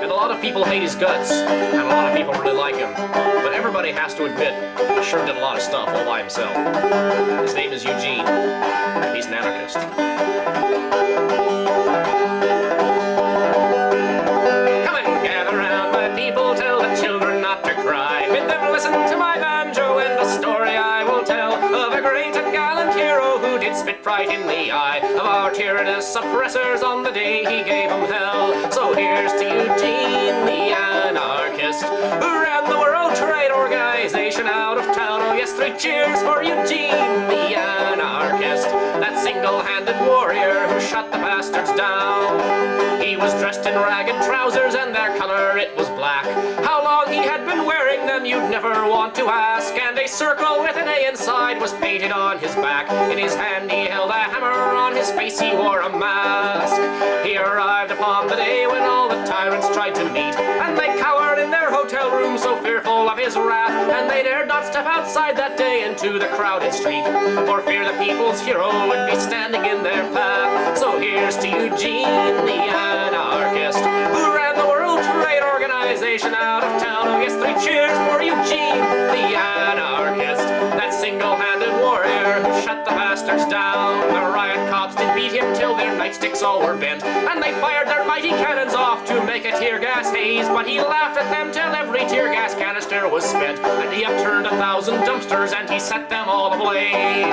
And a lot of people hate his guts, and a lot of people really like him. But everybody has to admit, he sure did a lot of stuff all by himself. His name is Eugene, and he's an anarchist. Come and gather round, my people, tell the children not to cry. Bid them listen to my banjo and a story I will tell of a great and gallant hero who did spit right in the eye of our tyrannous oppressors on the day he gave them hell. So here's to Eugene, the anarchist, who ran the World Trade Organization out of town. Oh yes, 3 cheers for Eugene, the anarchist, that single-handed warrior who shot the bastards down. He was dressed in ragged trousers and their color it was black. How long he had been wearing them you'd never want to ask. And a circle with an A inside was painted on his back. In his hand he held a hammer, on his face he wore a mask. He arrived upon the day when all the tyrants tried to meet, and they cowered in their hotel room so fearful of his wrath, and they dared not step outside that day into the crowded street, for fear the people's hero would be standing in their path. So here's to Eugene, the anarchist, who ran the World Trade Organization out of town. Oh yes, 3 cheers for Eugene, the anarchist, that single-handed warrior who shut the bastards down. The riot cops did beat him till their nightsticks all were bent, and they fired their mighty cannons off to make a tear gas haze. But he laughed at them till every tear gas canister was spent, and he upturned 1,000 dumpsters and he set them all ablaze.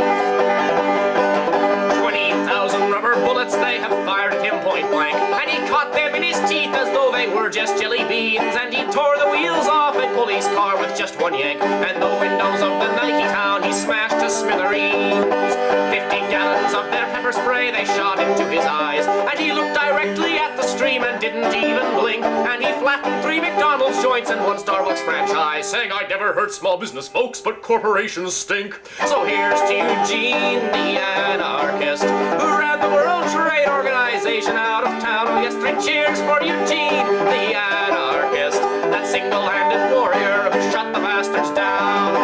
20,000 rubber bullets they have fired at him point blank, and he caught them in his teeth as though they were just jelly beans. And he tore the wheels off a police car with just one yank, and the windows of the Nike town he smashed to smithereens. 50 gallons of their pepper spray they shot into his eyes, and he looked directly at the stream and didn't even blink. And he flattened 3 McDonald's joints and 1 Starbucks franchise, saying, "I'd never hurt small business folks, but corporations stink." So here's to Eugene, the anarchist, who ran the World Trade Organization out of town. Oh yes, 3 cheers for Eugene, the anarchist, that single-handed warrior who shot the bastards down.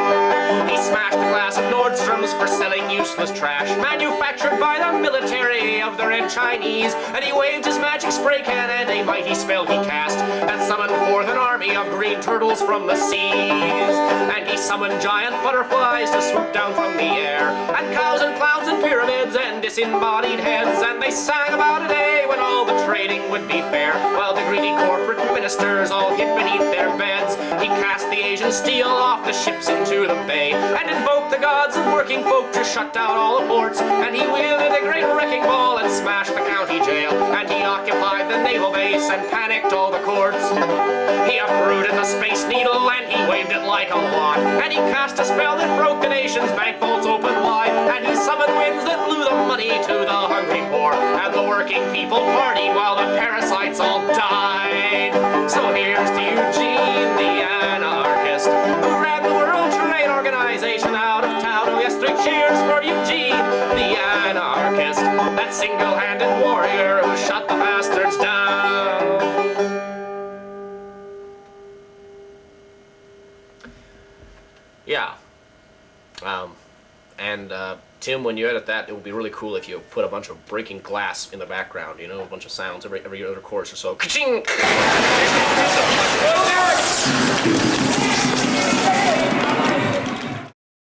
He smashed the glass of Nordstrom's for selling useless trash, manufactured by the military of the Red Chinese. And he waved his magic spray can, and a mighty spell he cast that summoned forth an army of green turtles from the seas. And he summoned giant butterflies to swoop down from the air, and cows and clowns and pyramids and disembodied heads. And they sang about a day when all the trading would be fair, while the greedy corporate ministers all hid beneath their beds. He cast the Asian steel off the ships into the bay, and invoked the gods of working folk to shut down all the ports. And he wielded a great wrecking ball and smashed the county jail, and he occupied the naval base and panicked all the courts. He uprooted the Space Needle and he waved it like a wand, and he cast a spell that broke the nation's bank vaults open wide. And he summoned winds that blew the money to the hungry poor, and the working people partied while the parasites all died. So here's to Eugene, the anarchist, who ran the World Trade Organization out of town. Oh yes, 3 cheers for Eugene, the anarchist, that single-handed warrior who shot the bastards down. Yeah. Tim, when you edit that, it would be really cool if you put a bunch of breaking glass in the background, you know, a bunch of sounds every other chorus or so. Ka-ching!